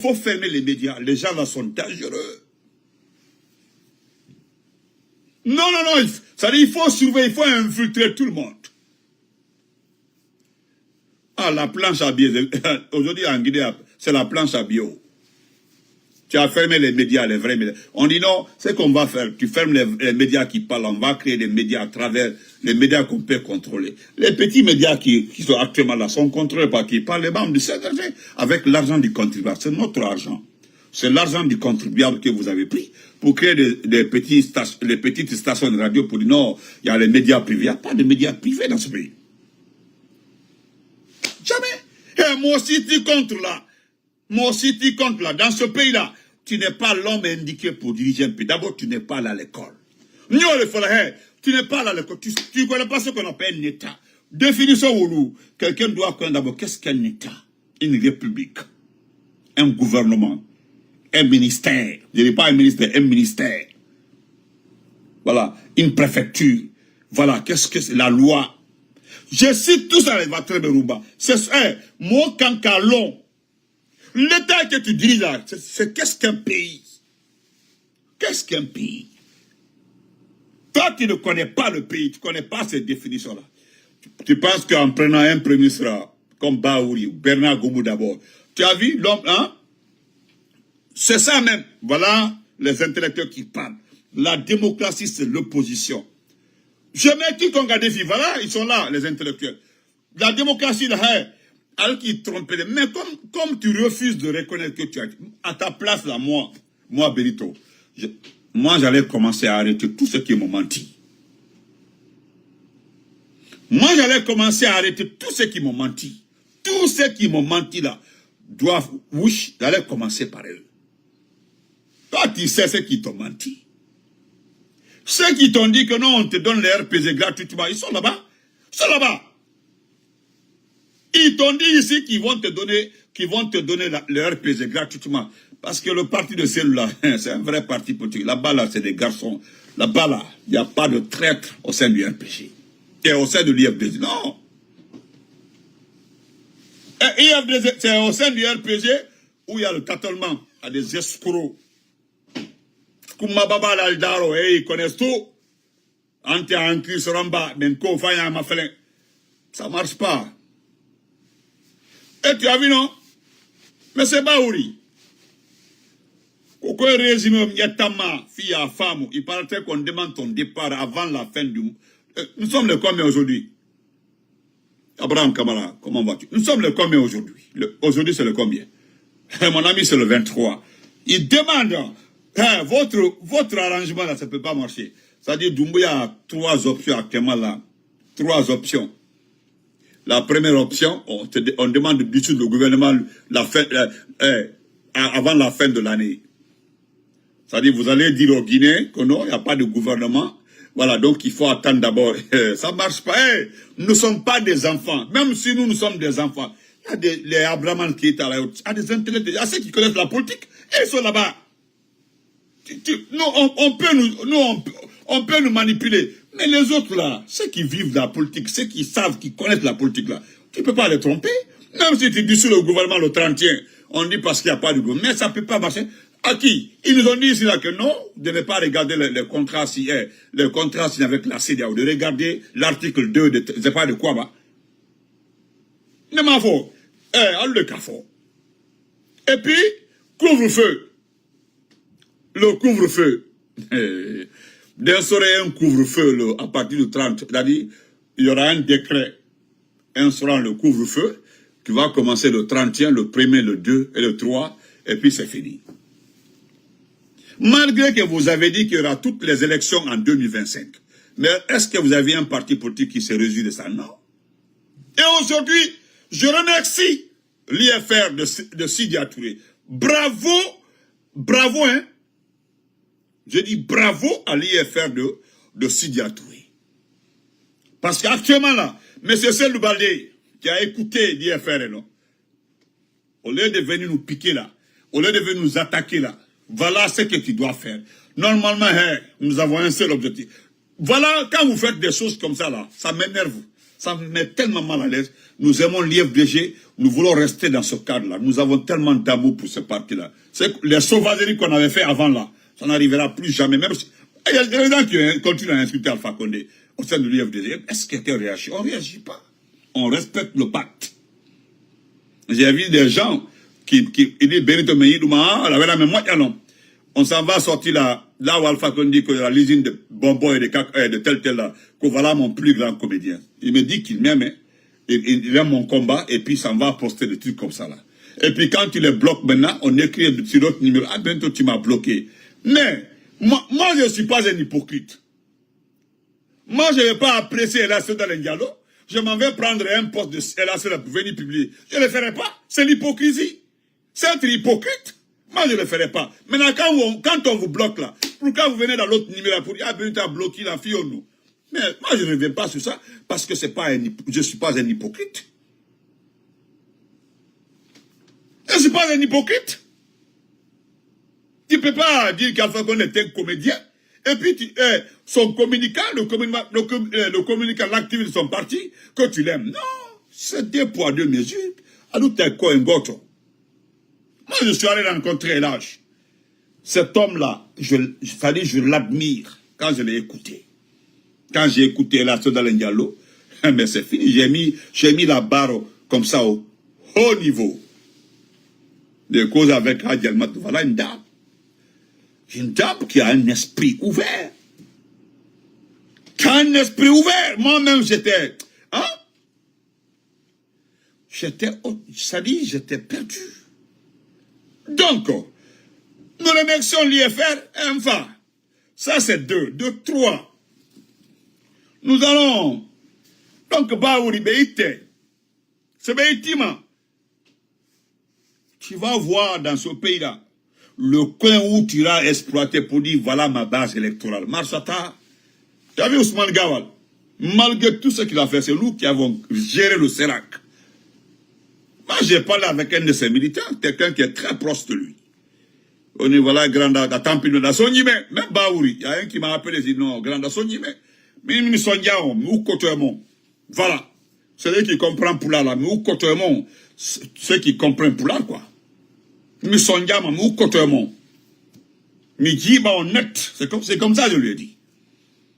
Il faut fermer les médias. Les gens là sont dangereux. Non, ça dit, il faut surveiller, il faut infiltrer tout le monde. Ah, la planche à billets. Aujourd'hui, en Guinée, c'est la planche à billets. Tu as fermé les médias, les vrais médias. On dit non, c'est qu'on va faire. Tu fermes les médias qui parlent, on va créer des médias à travers les médias qu'on peut contrôler. Les petits médias qui sont actuellement là sont contrôlés par qui? Par les membres du CNRD, avec l'argent du contribuable. C'est notre argent. C'est l'argent du contribuable que vous avez pris pour créer les petites stations de radio pour dire non, il y a les médias privés. Il n'y a pas de médias privés dans ce pays. Jamais. Et moi aussi, tu comptes là. Moi aussi, tu comptes là. Dans ce pays-là, tu n'es pas l'homme indiqué pour diriger un pays. D'abord, tu n'es pas là à l'école. Tu n'es pas là à l'école. Tu ne connais pas ce qu'on appelle un État. Définition Oulou. Quelqu'un doit connaître d'abord qu'est-ce qu'un État. Une république. Un gouvernement. Un ministère. Je ne dis pas un ministère, un ministère. Voilà. Une préfecture. Voilà. Qu'est-ce que c'est la loi? Je cite tout ça, les Vatre Berouba. C'est ça. Moi, Kankalon. L'État que tu diriges là, c'est qu'est-ce qu'un pays? Qu'est-ce qu'un pays? Toi, tu ne connais pas le pays, tu ne connais pas ces définitions-là. Tu penses qu'en prenant un premier ministre comme Baouri ou Bernard Goumou d'abord, tu as vu l'homme, hein? C'est ça même. Voilà les intellectuels qui parlent. La démocratie, c'est l'opposition. Je mets quiconque a des filles, voilà, ils sont là, les intellectuels. La démocratie, là, alors qu'ils trompent les... Mais comme tu refuses de reconnaître que tu as... À ta place, là, moi Benito, moi, j'allais commencer à arrêter tout ce qui m'ont menti. Moi, j'allais commencer à arrêter tout ce qui m'ont menti. Tous ceux qui m'ont menti, là, doivent... Oui, j'allais commencer par eux. Toi, tu sais ceux qui t'ont menti. Ceux qui t'ont dit que non, on te donne les RPG gratuitement, ils sont là-bas. Ils sont là-bas. Ils t'ont dit ici qu'ils vont te donner le RPG gratuitement. Parce que le parti de celle-là, c'est un vrai parti politique. Là-bas, là, c'est des garçons. Là-bas, là, il n'y a pas de traître au sein du RPG. Et au sein de l'IFDG. Non. Et IFDG, c'est au sein du RPG où il y a le tâtonnement à des escrocs. Koumababa l'Aldaro, ils connaissent tout. Anti-Ankri, Soramba, Benko, Faya, Mafelen. Ça ne marche pas. Et tu as vu, non? Mais c'est Baouri. Pourquoi résumé Myatama, fille à femme, il paraît qu'on demande ton départ avant la fin du mois. Nous sommes le combien aujourd'hui? Abraham Kamara, comment vas-tu? Nous sommes le combien aujourd'hui? Aujourd'hui, c'est le combien? Mon ami, c'est le 23. Il demande, votre arrangement là, ça ne peut pas marcher. C'est-à-dire, Doumbouya a 3 options actuellement là. 3 options. La première option, on demande de dissoudre le gouvernement avant la fin de l'année. C'est-à-dire, vous allez dire aux Guinéens que non, il n'y a pas de gouvernement. Voilà, donc il faut attendre d'abord. Ça ne marche pas. Nous ne sommes pas des enfants. Même si nous sommes des enfants. Il y a les Abraham qui est à la haute. Il y a des intellectuels, il y a ceux qui connaissent la politique. Et ils sont là-bas. On peut nous manipuler. Mais les autres là, ceux qui vivent la politique, ceux qui savent, qui connaissent la politique là, tu ne peux pas les tromper. Même si tu dissous le gouvernement le 31, on dit parce qu'il n'y a pas de gouvernement. Mais ça ne peut pas marcher. À qui? Ils nous ont dit ici là que non, de ne pas regarder les contrats signes avec la CEDEAO, de regarder l'article 2 de je sais pas de quoi bah. Ne m'en faut. On le café. Et puis, couvre-feu. Le couvre-feu. D'instaurer un couvre-feu à partir du 30. C'est-à-dire, il y aura un décret instaurant le couvre-feu qui va commencer le 31, le 1er, le 2 et le 3, et puis c'est fini. Malgré que vous avez dit qu'il y aura toutes les élections en 2025. Mais est-ce que vous avez un parti politique qui se réjouit de ça? Non. Et aujourd'hui, je remercie l'IFR de Sidya Touré. Bravo, bravo, hein. Je dis bravo à l'IFR de Sidya Touré. Parce qu'actuellement là, M. Selou Baldé, qui a écouté l'IFR, non, au lieu de venir nous piquer là, au lieu de venir nous attaquer là, voilà ce que tu dois faire. Normalement, nous avons un seul objectif. Voilà, quand vous faites des choses comme ça là, ça m'énerve. Ça me met tellement mal à l'aise. Nous aimons l'IFDG, nous voulons rester dans ce cadre-là. Nous avons tellement d'amour pour ce parti-là. Les sauvageries qu'on avait fait avant là, ça n'arrivera plus jamais. Même si, il y a des gens qui continuent à insulter Alpha Condé au sein de l'IFDG. Est-ce qu'il y a réagi? On ne réagit pas. On respecte le pacte. J'ai vu des gens qui disent Benito Meïdouma, la même moi, non. On s'en va sortir là où Alpha Condé, que la l'usine de bonbons et de tel là, que voilà mon plus grand comédien. Il me dit qu'il m'aime, il aime mon combat, et puis il s'en va poster des trucs comme ça là. Et puis quand il les bloque maintenant, on écrit sur l'autre numéro, ah bientôt tu m'as bloqué. Mais, moi je ne suis pas un hypocrite. Moi je ne vais pas apprécier Ella Soda Diallo. Je m'en vais prendre un poste de Ella Soda pour venir publier. Je ne le ferai pas. C'est l'hypocrisie. C'est être hypocrite. Moi, je ne le ferai pas. Maintenant, quand on vous bloque là, pourquoi vous venez dans l'autre numéro pour dire, ah, ben, tu as bloqué la fille ou nous? Mais moi, je ne viens pas sur ça, parce que je ne suis pas un hypocrite. Je ne suis pas un hypocrite. Tu ne peux pas dire qu'Alpha Condé est un comédien, et puis son communicant, le communicant, l'activiste de son parti, que tu l'aimes. Non, c'est 2 poids 2 mesures. Alors, tu es quoi, un goto? Moi, je suis allé rencontrer l'âge. Cet homme-là, je l'admire quand je l'ai écouté. Quand j'ai écouté la Soda Diallo, mais c'est fini. J'ai mis la barre comme ça au haut niveau. De cause avec Hadji Almat. Voilà une dame. Une dame qui a un esprit ouvert. Qui a un esprit ouvert. Moi-même, j'étais... Hein? J'étais perdu. Donc, nous remercions l'IFR, enfin, ça c'est 2, 3. Nous allons, donc, Baouri Beïte, c'est Beïtima. Tu vas voir dans ce pays-là, le coin où tu iras exploiter pour dire, voilà ma base électorale. Marchata, tu as vu Ousmane Gawal? Malgré tout ce qu'il a fait, c'est nous qui avons géré le Sérac. Moi, j'ai parlé avec un de ses militants, quelqu'un qui est très proche de lui. On est voilà, grand à Tampino, dans son même Baouri. Il y a un qui m'a appelé, il dit non, grand à son mais il me dit, ou Kotoemon. Voilà. Celui qui comprend Poula là, mais ou Kotoemon. Ceux qui comprennent Poula, quoi. Mais Sondiam, ou Kotoemon. Mais dit, bah, honnête. C'est comme ça, je lui ai dit.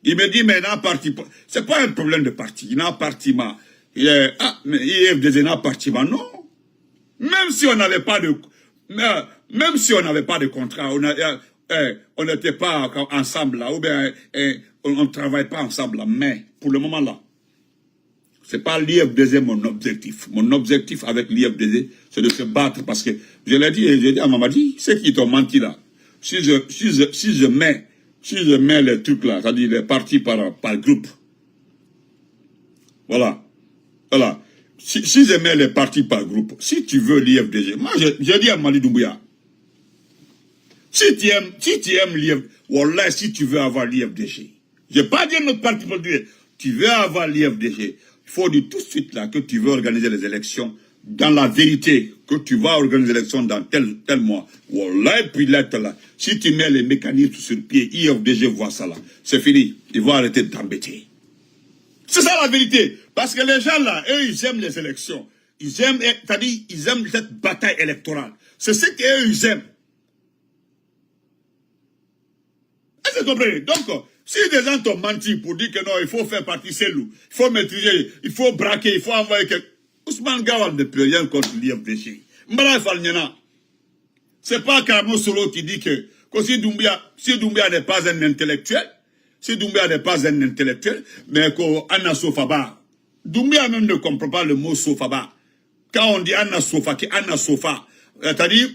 Il me dit, mais il y a un parti. C'est pas un problème de parti. Il y a un parti, mais il y a des partis, non. Même si on n'avait pas de, même si on n'avait pas de contrat, on n'était pas ensemble là, ou bien on ne travaille pas ensemble là, mais pour le moment là, c'est pas l'IFDG mon objectif. Mon objectif avec l'IFDG, c'est de se battre parce que, je l'ai dit, j'ai dit à Mamadi, c'est qui t'ont menti là. Si je mets les trucs là, c'est-à-dire les partis par groupe, voilà. Si je mets les partis par groupe, si tu veux l'IFDG, moi je dis à Mali Doumbouya, si tu aimes l'IFDG, wallah, si tu veux avoir l'IFDG, je n'ai pas dit notre parti politique, tu veux avoir l'IFDG, il faut dire tout de suite là que tu veux organiser les élections, dans la vérité, que tu vas organiser les élections dans tel mois, wallah, et puis l'être là, si tu mets les mécanismes sur pied, IFDG voit ça là, c'est fini, ils vont arrêter de t'embêter. C'est ça la vérité. Parce que les gens là, eux, ils aiment les élections. Ils aiment, c'est-à-dire, ils aiment cette bataille électorale. C'est ce qu'eux, ils aiment. Est-ce que vous comprenez? Donc, si des gens t'ont menti pour dire que non, il faut faire partie cellule, il faut maîtriser, il faut braquer, il faut envoyer quelqu'un. Ousmane Gawal ne peut rien contre l'IFDG. Mbara Falnyana. C'est pas Karamo Solo qui dit que si Doumbia n'est pas un intellectuel, si Doumbia n'est pas un intellectuel, mais qu'Anna Sofaba, Doumbia même ne comprend pas le mot Sofaba. Quand on dit Anna Sofa, Anna Sofa, c'est-à-dire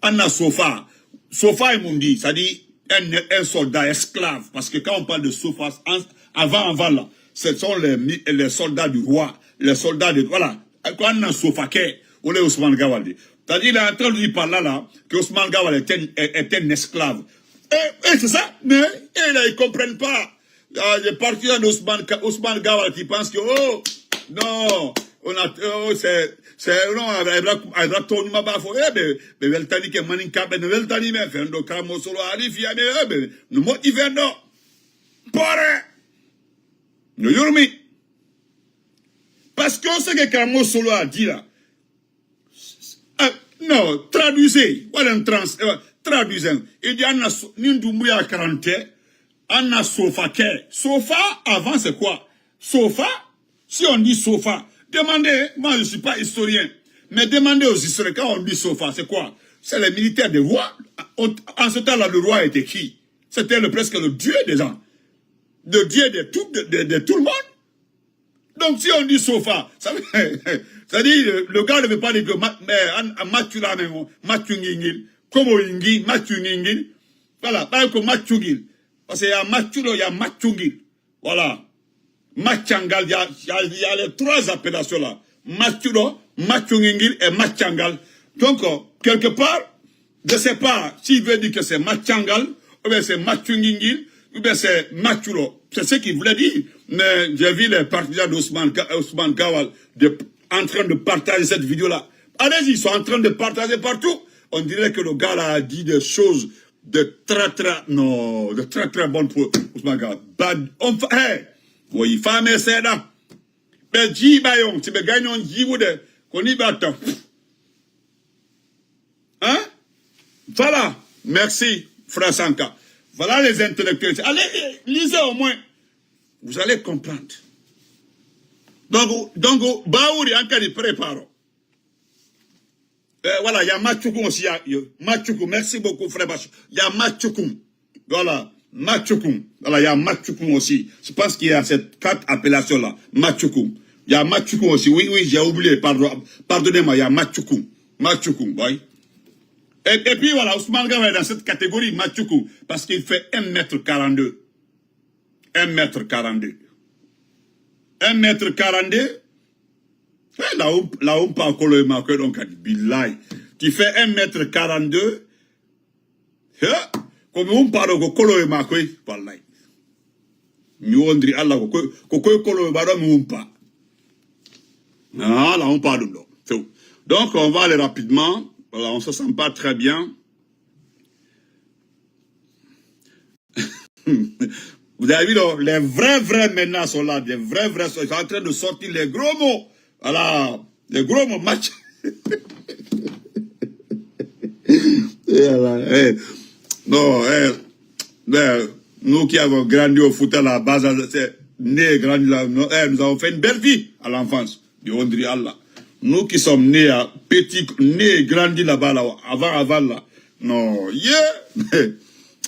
Anna Sofa, Sofa et Mundi, c'est-à-dire un soldat esclave. Parce que quand on parle de Sofa, avant là, ce sont les soldats du roi, les soldats de... Voilà, Anna Sofa, ou les Ousmane Gawal. C'est-à-dire, il est en train de dire par là, que Ousmane Gawal est un esclave. Et c'est ça, mais ils ne comprennent pas. Les partisans d'Ousmane Gawal qui pensent que, oh, non, non, Parce que ce que Karamo Solo a dit là, non, traduisez, voilà traduisez. Il dit, Anna Nindumbuya 40, Anna Sofa Ke. Sofa, avant c'est quoi? Sofa, si on dit Sofa, demandez, moi je ne suis pas historien, mais demandez aux historiens, quand on dit Sofa, c'est quoi? C'est les militaires des rois. En ce temps-là, le roi était qui? C'était presque le dieu des gens. Le dieu de tout le monde. Donc si on dit Sofa, ça veut dire, le gars ne veut pas dire que Matula Matungingil, Komo Ingi, Matungingil, voilà, pas que Matungil. Parce qu'il y a Matulo, il y a Matungil. Voilà. Machangal, il y a les trois appellations là. Matulo, Matungingil et Machangal. Donc, quelque part, je ne sais pas s'il veut dire que c'est Machangal, ou bien c'est Matungingil, ou bien c'est Matulo. C'est ce qu'il voulait dire. Mais j'ai vu les partisans d'Ousmane Kawal en train de partager cette vidéo-là. Allez-y, ils sont en train de partager partout. On dirait que le gars là a dit des choses de très bonnes pour Ousmane Kawal. Oui, femme et c'est là. Mais Jibayon, si vous gagnez un Jiboude, qu'on y bat. Hein? Voilà. Merci, Frère Sanka. Voilà les intellectuels. Allez, lisez au moins. Vous allez comprendre. Donc, Baouri, encore, il prépare. Voilà, il y a Machoukoum aussi. Machoukoum, merci beaucoup, frère Bachou. Il y a Machoukoum. Voilà, Machoukoum. Voilà, il y a Machoukoum aussi. Je pense qu'il y a cette quatre appellations-là. Machoukoum. Il y a Machoukoum aussi. Oui, j'ai oublié. Pardonnez-moi, il y a Machoukoum. Machoukoum, oui. Et puis voilà, Ousmane Gama est dans cette catégorie Machoukoum. Parce qu'il fait 1m42. 1m42. 1m42. Là, on parle encore le marqueur, donc, billahi. Tu fais 1m42. Comme on parle de Kolo et Marqueur, wallahi. Nous on dit Allah, Kolo et Marqueur, nous on parle. Ah, là, on parle de l'eau. Donc, on va aller rapidement. Voilà, on ne se sent pas très bien. Vous avez vu, là, les vrais maintenant sont là. Les vrais sont en train de sortir les gros mots. Voilà, les gros mots match. Non, nous qui avons grandi au foot à la base, nés, grandi là, nous avons fait une belle vie à l'enfance. On dit Allah. Nous qui sommes nés à petit, nés, grandis là-bas, là, avant là. Non,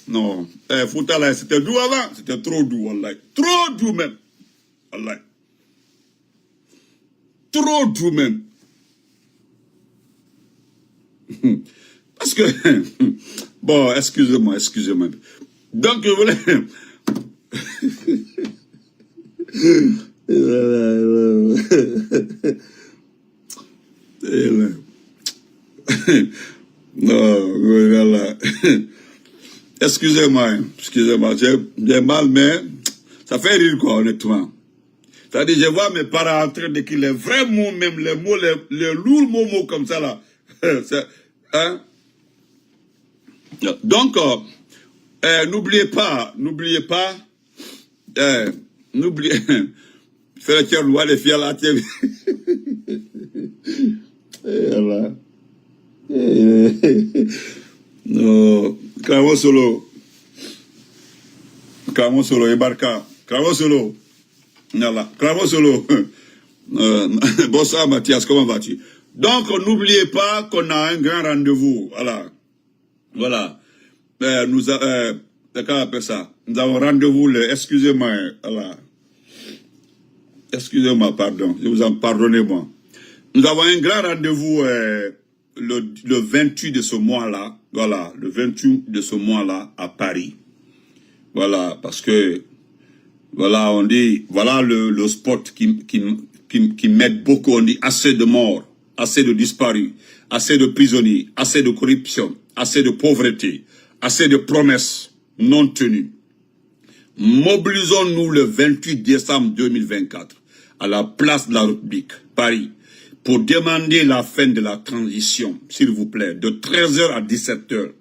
non, foot là, c'était doux avant, c'était trop doux, wallahi. Trop doux même. Wallahi. Trop doux même. Parce que, bon, excusez-moi. Donc, je voulais... Non, voilà. Excusez-moi, j'ai mal, mais ça fait rire quoi, honnêtement. C'est-à-dire, je vois mes parents en train d'écrire les vrais mots, même les mots, les lourds mots comme ça là. Hein? Donc, n'oubliez pas, faire le loi les filles là, tiens. Voilà. Non, Karamo Solo, Ebarka, Karamo Solo, voilà, Karamo Solo. Bonsoir Mathias, comment vas-tu? Donc, n'oubliez pas qu'on a un grand rendez-vous, voilà. Nous avons rendez-vous, excusez-moi, voilà. Excusez-moi, pardon, pardonnez-moi. Nous avons un grand rendez-vous le 28 de ce mois-là, voilà, le 28 de ce mois-là à Paris. Voilà, parce que, voilà, on dit, voilà le spot qui m'aide beaucoup, on dit assez de morts, assez de disparus, assez de prisonniers, assez de corruption, assez de pauvreté, assez de promesses non tenues. Mobilisons-nous le 28 décembre 2024 à la place de la République, Paris, pour demander la fin de la transition, s'il vous plaît, de 13h à 17h.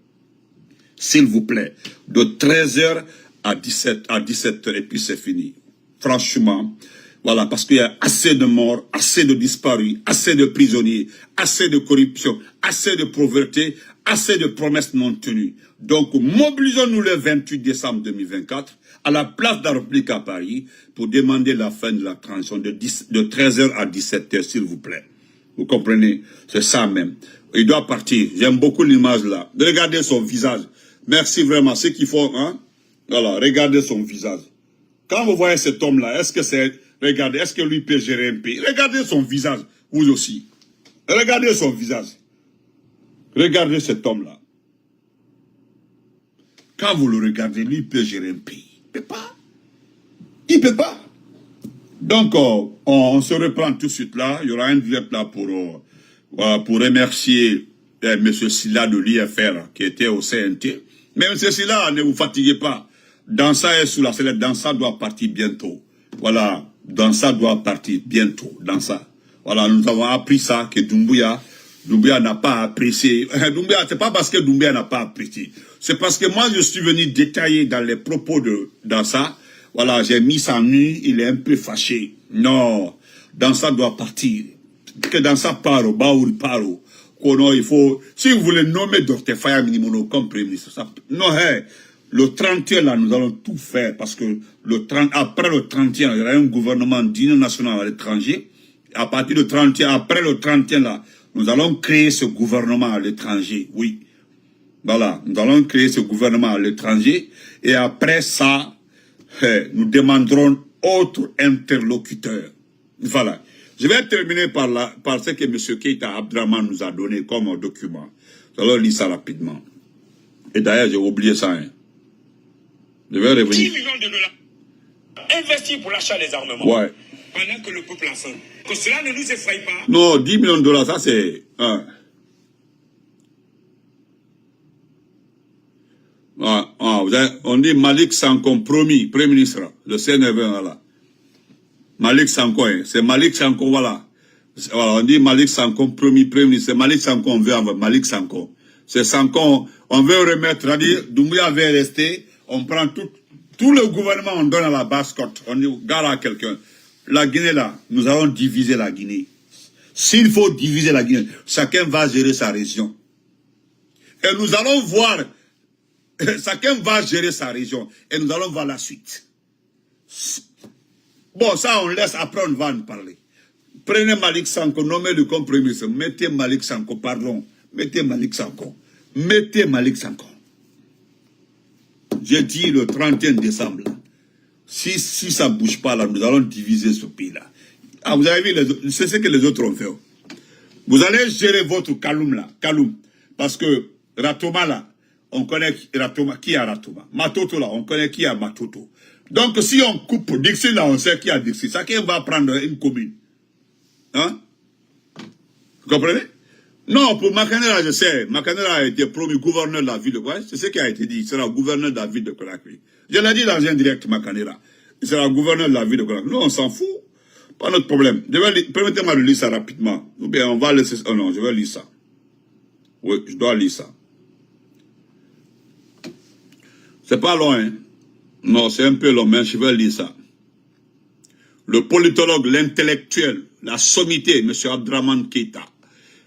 S'il vous plaît, de 13h à 17h, et puis c'est fini. Franchement, Voilà, parce qu'il y a assez de morts, assez de disparus, assez de prisonniers, assez de corruption, assez de pauvreté, assez de promesses non tenues. Donc, mobilisons-nous le 28 décembre 2024 à la place de la République à Paris pour demander la fin de la transition de 13h à 17h, s'il vous plaît. Vous comprenez? C'est ça même. Il doit partir. J'aime beaucoup l'image là. Regardez son visage. Merci vraiment. Ceux qui font, hein? Voilà, regardez son visage. Quand vous voyez cet homme-là, est-ce que c'est... Regardez, est-ce que lui peut gérer un pays? Regardez son visage, vous aussi. Regardez son visage. Regardez cet homme-là. Quand vous le regardez, lui peut gérer un pays. Il ne peut pas. Il ne peut pas. Donc, on se reprend tout de suite là. Il y aura un direct là pour remercier M. Silla de l'IFR qui était au CNT. Mais M. Silla, ne vous fatiguez pas. Dansa est sous la sellette. Dansa doit partir bientôt. Voilà. Dansa doit partir bientôt. Dansa. Voilà, nous avons appris ça, que Doumbouya n'a pas apprécié. Doumbouya, c'est pas parce que Doumbouya n'a pas apprécié. C'est parce que moi, je suis venu détailler dans les propos de Dansa. Voilà, j'ai mis ça nu, il est un peu fâché. Non, Dansa doit partir. Que Dansa paro, Baouri paro. Non, il faut, si vous voulez nommer Dr. Faya Minimono comme Premier ministre, ça, non, hey, le 31 là, nous allons tout faire parce que après le 31, il y aura un gouvernement d'union nationale à l'étranger. À partir du 31, après le 31 là, nous allons créer ce gouvernement à l'étranger, oui. Voilà, nous allons créer ce gouvernement à l'étranger et après ça, nous demanderons autre interlocuteur. Voilà. Je vais terminer par ce que M. Keita Abdraman nous a donné comme document. Nous allons lire ça rapidement. Et d'ailleurs, j'ai oublié ça. Hein. Je vais revenir. 10 millions de dollars investis pour l'achat des armements. Ouais. Pendant que le peuple a faim. Que cela ne nous effraie pas. Non, 10 millions de dollars, ça c'est... on dit Malik Sanko, promis, Premier ministre, le CNV, là. Malik Sanko, hein, c'est Malik Sanko, voilà. Voilà. On dit Malik Sanko, promis, Premier ministre. C'est Malik Sanko, on veut avoir Malik Sanko. C'est Sanko, on veut remettre, c'est-à-dire, Doumbouya veut rester, on prend tout le gouvernement, on donne à la basse-côte, on dit, gare à quelqu'un. La Guinée, là, nous allons diviser la Guinée. S'il faut diviser la Guinée, chacun va gérer sa région. Et nous allons voir, chacun va gérer sa région. Et nous allons voir la suite. Bon, ça, on laisse, après on va en parler. Prenez Malik Sanko, nommez-le comme Premier ministre. Mettez Malik Sanko, pardon. Mettez Malik Sanko. Mettez Malik Sanko. J'ai dit le 31 décembre, là. Si ça ne bouge pas, là, nous allons diviser ce pays-là. Ah, vous avez vu, c'est ce que les autres ont fait. Vous allez gérer votre Kaloum, là. Kaloum. Parce que Ratoma, là, on connaît Ratoma. Qui a Ratoma? Matoto, là, on connaît qui a Matoto. Donc, si on coupe Dixie, là, on sait qui a Dixie. Chacun va prendre une commune. Hein? Vous comprenez? Non, pour Makanera, je sais. Makanera a été promu gouverneur de la ville de Conakry. C'est ce qui a été dit. Il sera gouverneur de la ville de Conakry. Je l'ai dit dans un direct, Makanera. Il sera gouverneur de la ville de Conakry. Nous, on s'en fout. Pas notre problème. Permettez-moi de lire ça rapidement. Ou bien, on va laisser... Oh non, je vais lire ça. Oui, je dois lire ça. C'est pas long, hein? Non, c'est un peu long, mais je vais lire ça. Le politologue, l'intellectuel, la sommité, M. Abdraman Keita.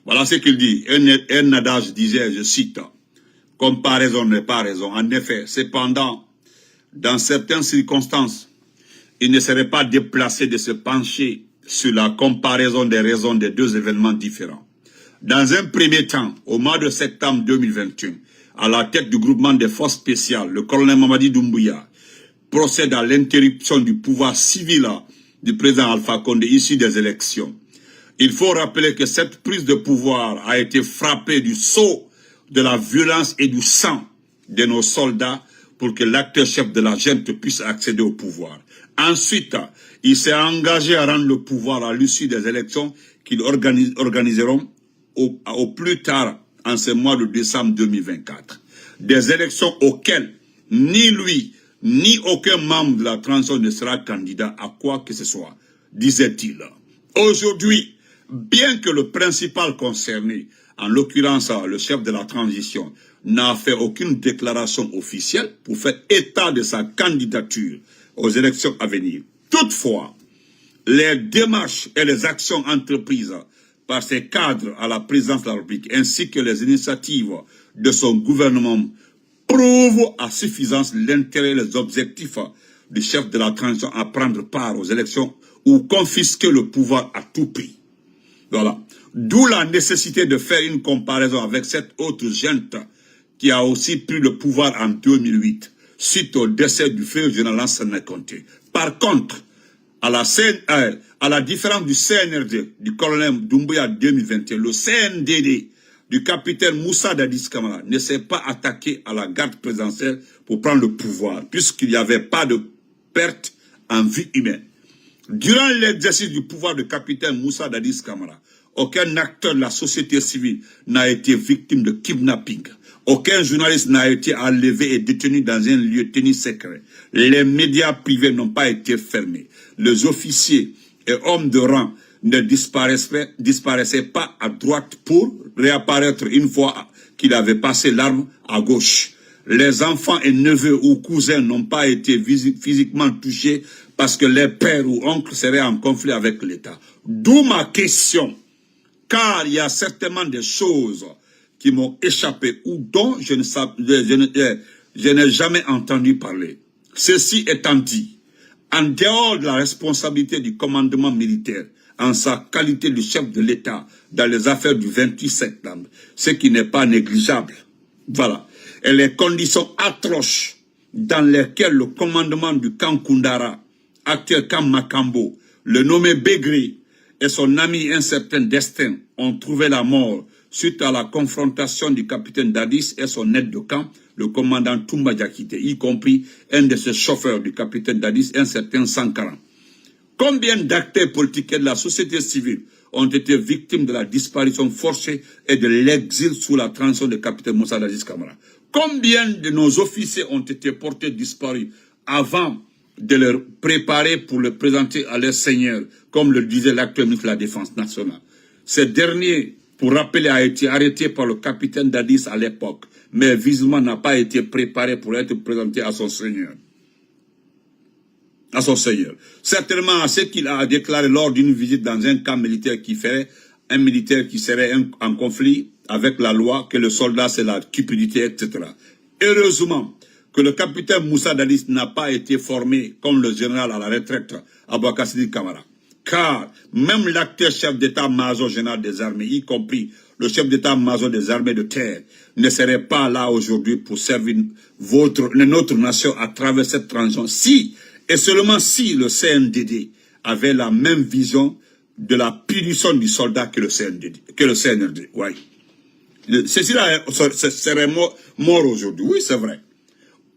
Voilà ce qu'il dit. Un adage disait, je cite, « Comparaison n'est pas raison. En effet, cependant, dans certaines circonstances, il ne serait pas déplacé de se pencher sur la comparaison des raisons des deux événements différents. Dans un premier temps, au mois de septembre 2021, à la tête du groupement des forces spéciales, le colonel Mamadi Doumbouya procède à l'interruption du pouvoir civil du président Alpha Condé issu des élections. Il faut rappeler que cette prise de pouvoir a été frappée du sceau de la violence et du sang de nos soldats pour que l'acteur chef de la junte puisse accéder au pouvoir. Ensuite, il s'est engagé à rendre le pouvoir à l'issue des élections qu'ils organiseront au plus tard en ce mois de décembre 2024. Des élections auxquelles ni lui, ni aucun membre de la transition ne sera candidat à quoi que ce soit, disait-il. Aujourd'hui, bien que le principal concerné, en l'occurrence le chef de la transition, n'a fait aucune déclaration officielle pour faire état de sa candidature aux élections à venir. Toutefois, les démarches et les actions entreprises par ses cadres à la présidence de la République, ainsi que les initiatives de son gouvernement, prouvent à suffisance l'intérêt et les objectifs du chef de la transition à prendre part aux élections ou confisquer le pouvoir à tout prix. Voilà. D'où la nécessité de faire une comparaison avec cette autre junte qui a aussi pris le pouvoir en 2008, suite au décès du frère général Lansana Conté. Par contre, à la différence du CNRD, du colonel Doumbouya 2021, le CNDD du capitaine Moussa Dadis Camara ne s'est pas attaqué à la garde présidentielle pour prendre le pouvoir, puisqu'il n'y avait pas de perte en vie humaine. Durant l'exercice du pouvoir du capitaine Moussa Dadis Camara, aucun acteur de la société civile n'a été victime de kidnapping. Aucun journaliste n'a été enlevé et détenu dans un lieu tenu secret. Les médias privés n'ont pas été fermés. Les officiers et hommes de rang ne disparaissaient pas à droite pour réapparaître une fois qu'il avait passé l'arme à gauche. Les enfants et neveux ou cousins n'ont pas été physiquement touchés parce que les pères ou oncles seraient en conflit avec l'État. D'où ma question, car il y a certainement des choses qui m'ont échappé ou dont je n'ai jamais entendu parler. Ceci étant dit, en dehors de la responsabilité du commandement militaire, en sa qualité de chef de l'État dans les affaires du 28 septembre, ce qui n'est pas négligeable, voilà, et les conditions atroces dans lesquelles le commandement du camp Koundara, actuel camp Makambo, le nommé Begri et son ami incertain Destin ont trouvé la mort suite à la confrontation du capitaine Dadis et son aide de camp, le commandant Toumba Diakité, y compris un de ses chauffeurs du capitaine Dadis, un certain Sankara. Combien d'acteurs politiques et de la société civile ont été victimes de la disparition forcée et de l'exil sous la transition du capitaine Moussa Dadis Camara? Combien de nos officiers ont été portés disparus avant de les préparer pour le présenter à leur seigneur, comme le disait l'actuel ministre de la Défense nationale? Ces derniers, pour rappeler, a été arrêté par le capitaine Dadis à l'époque, mais visiblement n'a pas été préparé pour être présenté à son seigneur. À son seigneur. Certainement à ce qu'il a déclaré lors d'une visite dans un camp militaire qui ferait un militaire qui serait en conflit avec la loi, que le soldat c'est la cupidité, etc. Heureusement que le capitaine Moussa Dadis n'a pas été formé comme le général à la retraite Aboubacar Sidiki Camara. Car même l'acteur chef d'état-major général des armées, y compris le chef d'état-major des armées de terre, ne serait pas là aujourd'hui pour servir notre nation à travers cette transition. Si, et seulement si le CNDD avait la même vision de la punition du soldat que le CNRD. Ouais. Ceci-là serait mort aujourd'hui. Oui, c'est vrai.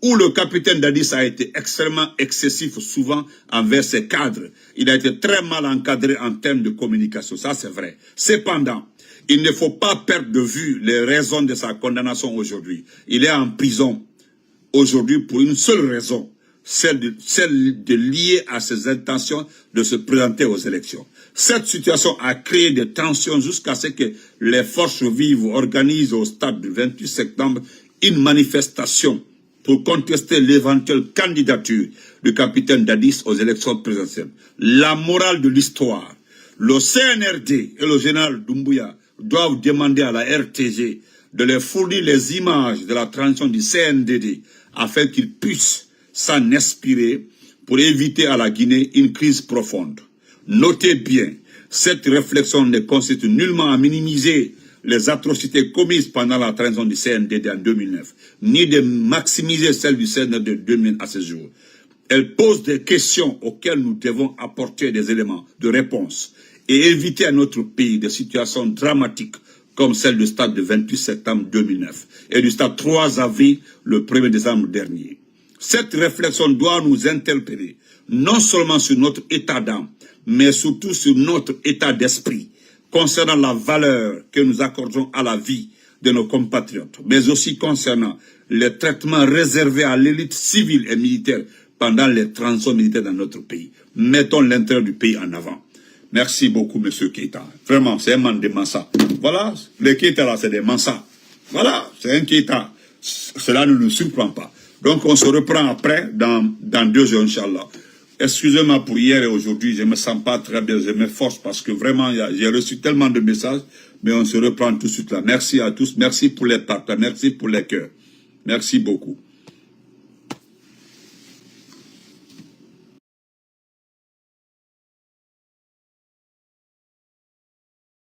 Où le capitaine Dadis a été extrêmement excessif souvent envers ses cadres. Il a été très mal encadré en termes de communication, ça c'est vrai. Cependant, il ne faut pas perdre de vue les raisons de sa condamnation aujourd'hui. Il est en prison aujourd'hui pour une seule raison, celle de lier à ses intentions de se présenter aux élections. Cette situation a créé des tensions jusqu'à ce que les forces vives organisent au stade du 28 septembre une manifestation pour contester l'éventuelle candidature du capitaine Dadis aux élections présidentielles. La morale de l'histoire, le CNRD et le général Doumbouya doivent demander à la RTG de leur fournir les images de la transition du CNDD afin qu'ils puissent s'en inspirer pour éviter à la Guinée une crise profonde. Notez bien, cette réflexion ne constitue nullement à minimiser les atrocités commises pendant la transition du CNDD en 2009, ni de maximiser celles du CNRD de 2000 à ce jour. Elle pose des questions auxquelles nous devons apporter des éléments de réponse et éviter à notre pays des situations dramatiques comme celle du stade du 28 septembre 2009 et du stade 3 avril le 1er décembre dernier. Cette réflexion doit nous interpeller, non seulement sur notre état d'âme, mais surtout sur notre état d'esprit, concernant la valeur que nous accordons à la vie de nos compatriotes, mais aussi concernant les traitements réservés à l'élite civile et militaire pendant les transitions militaires dans notre pays. Mettons l'intérêt du pays en avant. Merci beaucoup, M. Keïta. Vraiment, c'est un man de Massa. Voilà, les Keïta là, c'est des Massa. Voilà, c'est un Keïta. Cela ne nous surprend pas. Donc, on se reprend après, dans 2 jours, Inch'Allah. Excusez-moi pour hier et aujourd'hui, je ne me sens pas très bien, je m'efforce parce que vraiment, j'ai reçu tellement de messages, mais on se reprend tout de suite là. Merci à tous, merci pour les partages, merci pour les cœurs. Merci beaucoup.